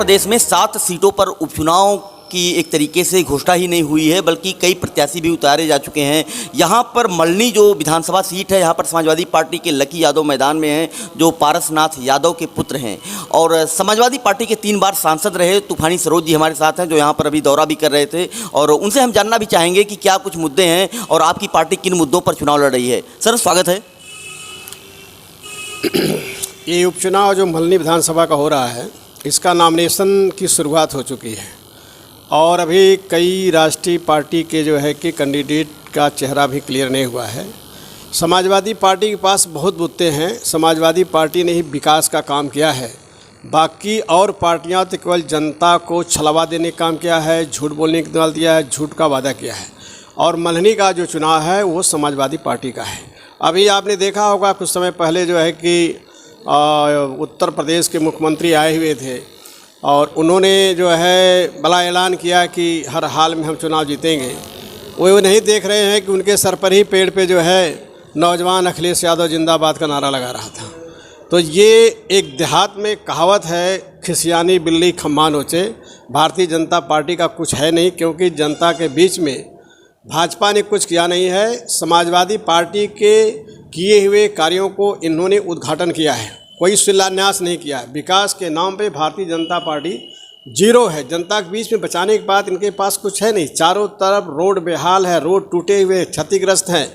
प्रदेश में 7 सीटों पर उपचुनाव की एक तरीके से घोषणा ही नहीं हुई है, बल्कि कई प्रत्याशी भी उतारे जा चुके हैं। यहाँ पर मल्हनी जो विधानसभा सीट है, यहाँ पर समाजवादी पार्टी के लकी यादव मैदान में हैं, जो पारसनाथ यादव के पुत्र हैं और समाजवादी पार्टी के 3 बार सांसद रहे तूफानी सरोज जी हमारे साथ हैं, जो यहाँ पर अभी दौरा भी कर रहे थे और उनसे हम जानना भी चाहेंगे कि क्या कुछ मुद्दे हैं और आपकी पार्टी किन मुद्दों पर चुनाव लड़ रही है। सर, स्वागत है। ये उपचुनाव जो मल्हनी विधानसभा का हो रहा है, इसका नॉमिनेशन की शुरुआत हो चुकी है और अभी कई राष्ट्रीय पार्टी के जो है कि कैंडिडेट का चेहरा भी क्लियर नहीं हुआ है। समाजवादी पार्टी के पास बहुत मुद्दे हैं। समाजवादी पार्टी ने ही विकास का काम किया है, बाकी और पार्टियां तो केवल जनता को छलवा देने का काम किया है, झूठ बोलने का दाल दिया है, झूठ का वादा किया है। और मल्हनी का जो चुनाव है वो समाजवादी पार्टी का है। अभी आपने देखा होगा कुछ समय पहले जो है कि उत्तर प्रदेश के मुख्यमंत्री आए हुए थे और उन्होंने जो है बड़ा ऐलान किया कि हर हाल में हम चुनाव जीतेंगे। वो नहीं देख रहे हैं कि उनके सर पर ही पेड़ पे जो है नौजवान अखिलेश यादव जिंदाबाद का नारा लगा रहा था। तो ये एक देहात में कहावत है, खिसियानी बिल्ली खम्मा नोचे। भारतीय जनता पार्टी का कुछ है नहीं, क्योंकि जनता के बीच में भाजपा ने कुछ किया नहीं है। समाजवादी पार्टी के किए हुए कार्यों को इन्होंने उद्घाटन किया है, कोई शिलान्यास नहीं किया है। विकास के नाम पे भारतीय जनता पार्टी जीरो है। जनता के बीच में बचाने के बाद इनके पास कुछ है नहीं। चारों तरफ रोड बेहाल है, रोड टूटे हुए क्षतिग्रस्त हैं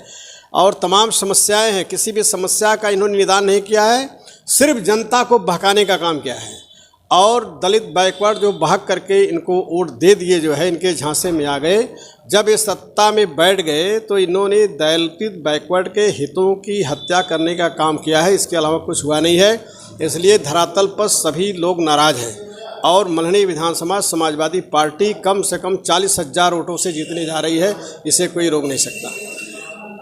और तमाम समस्याएं हैं। किसी भी समस्या का इन्होंने निदान नहीं किया है, सिर्फ जनता को बहकाने का काम किया है। और दलित बैकवर्ड जो बहक करके इनको वोट दे दिए, जो है इनके झांसे में आ गए। जब ये सत्ता में बैठ गए तो इन्होंने दलित बैकवर्ड के हितों की हत्या करने का काम किया है, इसके अलावा कुछ हुआ नहीं है। इसलिए धरातल पर सभी लोग नाराज़ हैं और मल्हनी विधानसभा समाजवादी पार्टी कम से कम 40,000 वोटों से जीतने जा रही है। इसे कोई रोक नहीं सकता।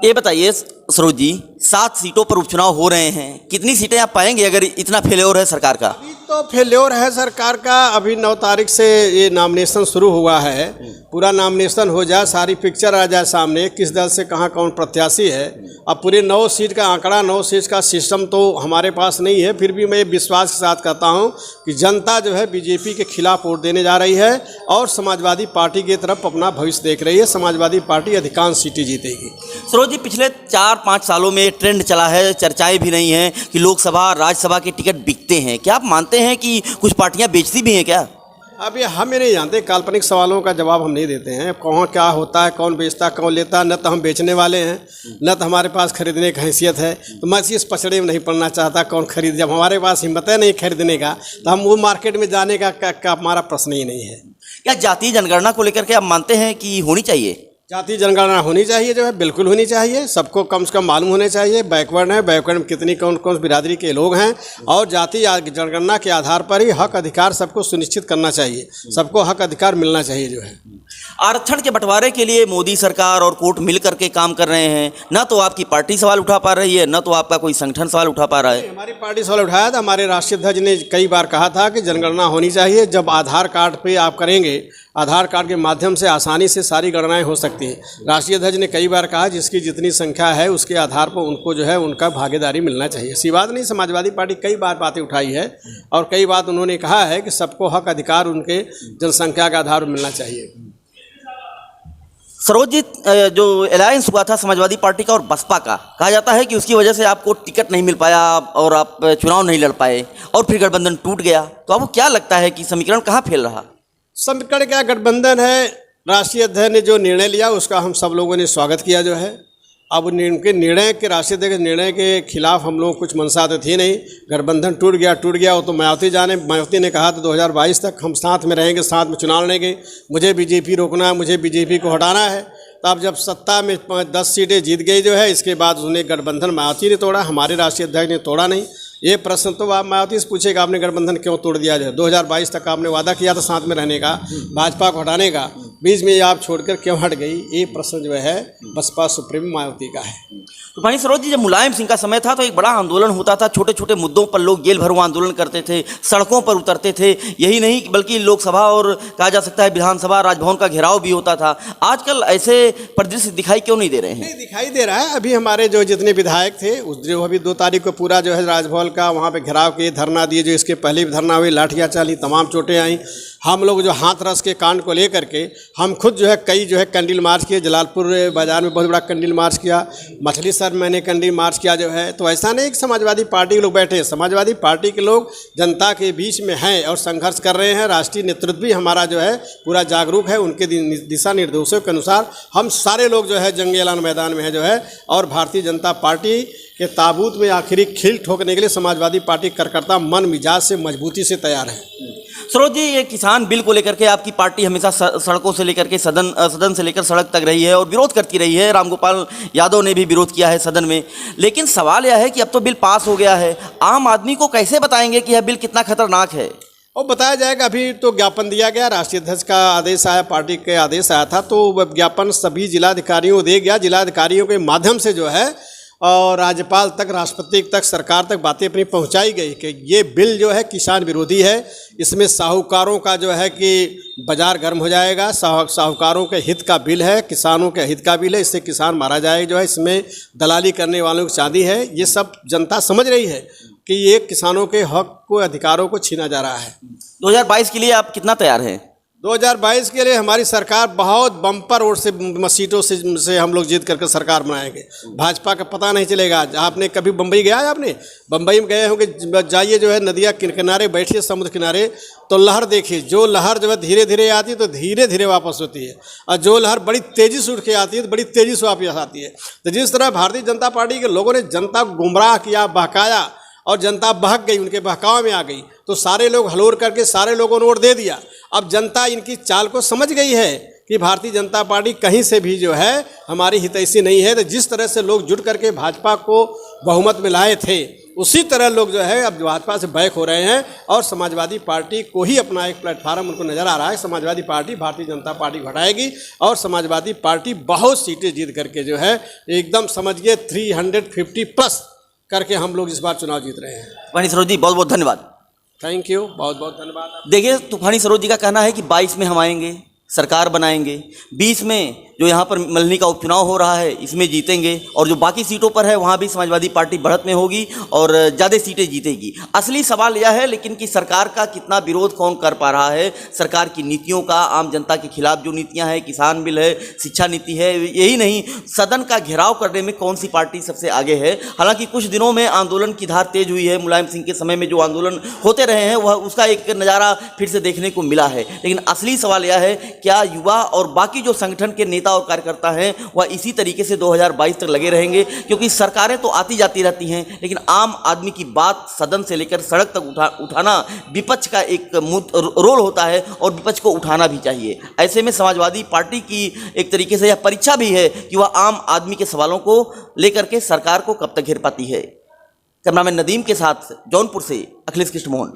ये बताइए सरोज जी, 7 सीटों पर उपचुनाव हो रहे हैं, कितनी सीटें आप पाएंगे अगर इतना फेल्योर है सरकार का? अभी तो फेल्योर है सरकार का। अभी 9 तारीख से ये नॉमिनेशन शुरू हुआ है। पूरा नॉमिनेशन हो जाए, सारी पिक्चर आ जाए सामने, किस दल से कहाँ कौन प्रत्याशी है। अब पूरे 9 सीट का आंकड़ा, 9 सीट का सिस्टम तो हमारे पास नहीं है। फिर भी मैं विश्वास के साथ कहता हूँ कि जनता जो है बीजेपी के खिलाफ वोट देने जा रही है और समाजवादी पार्टी की तरफ अपना भविष्य देख रही है। समाजवादी पार्टी अधिकांश सीटें जीतेगी। सरोज जी, पिछले 4-5 सालों में ट्रेंड चला है, चर्चाएं भी नहीं हैं कि लोकसभा राज्यसभा के टिकट बिकते हैं। क्या आप मानते हैं कि कुछ पार्टियां बेचती भी हैं क्या? अब ये हम नहीं जानते, काल्पनिक सवालों का जवाब हम नहीं देते हैं। कौन क्या होता है, कौन बेचता कौन लेता, न तो हम बेचने वाले हैं न तो हमारे पास खरीदने की हैसियत है। तो मैं इस पचड़े में नहीं पड़ना चाहता कौन खरीद। जब हमारे पास हिम्मत है नहीं खरीदने का तो हम वो मार्केट में जाने का हमारा प्रश्न ही नहीं है। क्या जातीय जनगणना को लेकर के आप मानते हैं कि होनी चाहिए? जातीय जनगणना होनी चाहिए, जो है बिल्कुल होनी चाहिए। सबको कम से कम मालूम होने चाहिए बैकवर्ड है, बैकवर्ड में कितनी कौन कौन बिरादरी के लोग हैं। और जातीय जनगणना के आधार पर ही हक अधिकार सबको सुनिश्चित करना चाहिए, सबको हक अधिकार मिलना चाहिए। जो है आरक्षण के बंटवारे के लिए मोदी सरकार और कोर्ट मिल करके काम कर रहे हैं। न तो आपकी पार्टी सवाल उठा पा रही है, न तो आपका कोई संगठन सवाल उठा पा रहा है। हमारी पार्टी सवाल उठाया था। हमारे राष्ट्रीय अध्यक्ष ने कई बार कहा था कि जनगणना होनी चाहिए। जब आधार कार्ड पे आप करेंगे, आधार कार्ड के माध्यम से आसानी से सारी गणनाएं हो सकती हैं। राष्ट्रीय अध्यक्ष ने कई बार कहा जिसकी जितनी संख्या है उसके आधार पर उनको जो है उनका भागीदारी मिलना चाहिए। ऐसी बात नहीं, समाजवादी पार्टी कई बार बातें उठाई है और कई बात उन्होंने कहा है कि सबको हक अधिकार उनके जनसंख्या के आधार पर मिलना चाहिए। सरोज जी, जो अलायंस हुआ था समाजवादी पार्टी का और बसपा का, कहा जाता है कि उसकी वजह से आपको टिकट नहीं मिल पाया और आप चुनाव नहीं लड़ पाए और फिर गठबंधन टूट गया। तो आपको क्या लगता है कि समीकरण कहाँ फेल रहा? समीकरण क्या, गठबंधन है। राष्ट्रीय अध्यक्ष ने जो निर्णय लिया उसका हम सब लोगों ने स्वागत किया। जो है अब उनके निर्णय के, राष्ट्रीय अध्यक्ष निर्णय के खिलाफ हम लोग कुछ मंशा तो थी नहीं। गठबंधन टूट गया वो तो मायावती जाने। मायावती ने कहा था 2022 तक हम साथ में रहेंगे, साथ में चुनाव लड़ेंगे, मुझे बीजेपी रोकना है, मुझे बीजेपी को हटाना है। तो अब जब सत्ता में 10 सीटें जीत गई जो है, इसके बाद उन्हें गठबंधन मायावती ने तोड़ा, हमारे राष्ट्रीय अध्यक्ष ने तोड़ा नहीं। ये प्रश्न तो आप मायावती से पूछेगा, आपने गठबंधन क्यों तोड़ दिया? जो 2022 तक आपने वादा किया था साथ में रहने का, भाजपा को हटाने का। बीच में ये आप छोड़कर क्यों हट गई, ये प्रश्न जो है बसपा सुप्रीम मायावती का है। तो पानी सरोज जी, जब मुलायम सिंह का समय था तो एक बड़ा आंदोलन होता था, छोटे छोटे मुद्दों पर लोग जेल भरो आंदोलन करते थे, सड़कों पर उतरते थे। यही नहीं बल्कि लोकसभा और कहा जा सकता है विधानसभा, राजभवन का घेराव भी होता था। आजकल ऐसे परिदृश्य दिखाई क्यों नहीं दे रहे हैं? नहीं दिखाई दे रहा है। अभी हमारे जो जितने विधायक थे उस जो अभी 2 तारीख को पूरा जो है राजभवन का वहाँ पे घेराव किए, धरना दिए, जो इसके पहले भी धरना हुई, लाठियाँ चली, तमाम चोटें आई। हम लोग जो हाथरस के कांड को लेकर के हम खुद जो है कई जो है कैंडल मार्च किए, जलालपुर बाजार में बहुत बड़ा कैंडल मार्च किया, मछली सर मैंने कैंडल मार्च किया जो है। तो ऐसा नहीं कि समाजवादी पार्टी के लोग बैठे हैं, समाजवादी पार्टी के लोग जनता के बीच में हैं और संघर्ष कर रहे हैं। राष्ट्रीय नेतृत्व भी हमारा जो है पूरा जागरूक है, उनके दिशा निर्देशों के अनुसार हम सारे लोग जो है जंग ऐलान मैदान में है जो है। और भारतीय जनता पार्टी के ताबूत में आखिरी खील ठोकने के लिए समाजवादी पार्टी कार्यकर्ता मन मिजाज से मजबूती से तैयार है। सरोज जी, ये किसान बिल को लेकर के आपकी पार्टी हमेशा सड़कों से लेकर के सदन से लेकर सड़क तक रही है और विरोध करती रही है। रामगोपाल यादव ने भी विरोध किया है सदन में। लेकिन सवाल यह है कि अब तो बिल पास हो गया है, आम आदमी को कैसे बताएंगे कि यह बिल कितना खतरनाक है? और बताया जाएगा। अभी तो ज्ञापन दिया गया, राष्ट्रीय अध्यक्ष का आदेश आया, पार्टी के आदेश आया था, तो वह ज्ञापन सभी जिलाधिकारियों को दे गया। जिलाधिकारियों के माध्यम से जो है और राज्यपाल तक, राष्ट्रपति तक, सरकार तक बातें अपनी पहुंचाई गई कि ये बिल जो है किसान विरोधी है। इसमें साहूकारों का जो है कि बाजार गर्म हो जाएगा, साहूकारों के हित का बिल है, किसानों के हित का बिल है, इससे किसान मारा जाएगा जो है, इसमें दलाली करने वालों की चांदी है। ये सब जनता समझ रही है कि ये किसानों के हक को, अधिकारों को छीना जा रहा है। 2022 के लिए आप कितना तैयार हैं? 2022 के लिए हमारी सरकार बहुत बम्पर वोट से सीटों से हम लोग जीत करके सरकार बनाएंगे। भाजपा का पता नहीं चलेगा। आपने कभी बम्बई गया है? आपने बम्बई में गए होंगे, जाइए जो है नदिया किनारे बैठिए, समुद्र किनारे, तो लहर देखिए। जो लहर जो है धीरे धीरे आती है तो धीरे धीरे वापस होती है, और जो लहर बड़ी तेज़ी से उठ के आती है तो बड़ी तेज़ी से वापस आती है। तो जिस तरह भारतीय जनता पार्टी के लोगों ने जनता को गुमराह किया, बहकाया, और जनता बहक गई, उनके बहकाव में आ गई, तो सारे लोग हलोर करके सारे लोगों ने वोट दे दिया। अब जनता इनकी चाल को समझ गई है कि भारतीय जनता पार्टी कहीं से भी जो है हमारी हितैषी नहीं है। तो जिस तरह से लोग जुट करके भाजपा को बहुमत में लाए थे, उसी तरह लोग जो है अब भाजपा से बैक हो रहे हैं और समाजवादी पार्टी को ही अपना एक प्लेटफार्म उनको नज़र आ रहा है। समाजवादी पार्टी भारतीय जनता पार्टी घटाएगी और समाजवादी पार्टी बहुत सीटें जीत करके जो है एकदम समझिए 350 प्लस करके हम लोग इस बार चुनाव जीत रहे हैं। तूफानी सरोज जी, बहुत बहुत धन्यवाद। थैंक यू, बहुत बहुत धन्यवाद। देखिए, तूफानी सरोज जी का कहना है कि 22 में हम आएंगे, सरकार बनाएंगे, 20 में जो यहाँ पर मल्हनी का उपचुनाव हो रहा है इसमें जीतेंगे, और जो बाकी सीटों पर है वहाँ भी समाजवादी पार्टी बढ़त में होगी और ज़्यादा सीटें जीतेगी। असली सवाल यह है लेकिन कि सरकार का कितना विरोध कौन कर पा रहा है, सरकार की नीतियों का, आम जनता के खिलाफ जो नीतियाँ हैं, किसान बिल है, शिक्षा नीति है, यही नहीं सदन का घेराव करने में कौन सी पार्टी सबसे आगे है। हालांकि कुछ दिनों में आंदोलन की धार तेज हुई है, मुलायम सिंह के समय में जो आंदोलन होते रहे हैं वह उसका एक नज़ारा फिर से देखने को मिला है। लेकिन असली सवाल यह है, क्या युवा और बाकी जो संगठन के नेता और कार्यकर्ता हैं वह इसी तरीके से 2022 तक लगे रहेंगे? क्योंकि सरकारें तो आती जाती रहती हैं, लेकिन आम आदमी की बात सदन से लेकर सड़क तक उठाना विपक्ष का एक रोल होता है और विपक्ष को उठाना भी चाहिए। ऐसे में समाजवादी पार्टी की एक तरीके से यह परीक्षा भी है कि वह आम आदमी के सवालों को लेकर के सरकार को कब तक घेर पाती है। कैमरामैन नदीम के साथ जौनपुर से अखिलेश कृष्ण मोहन।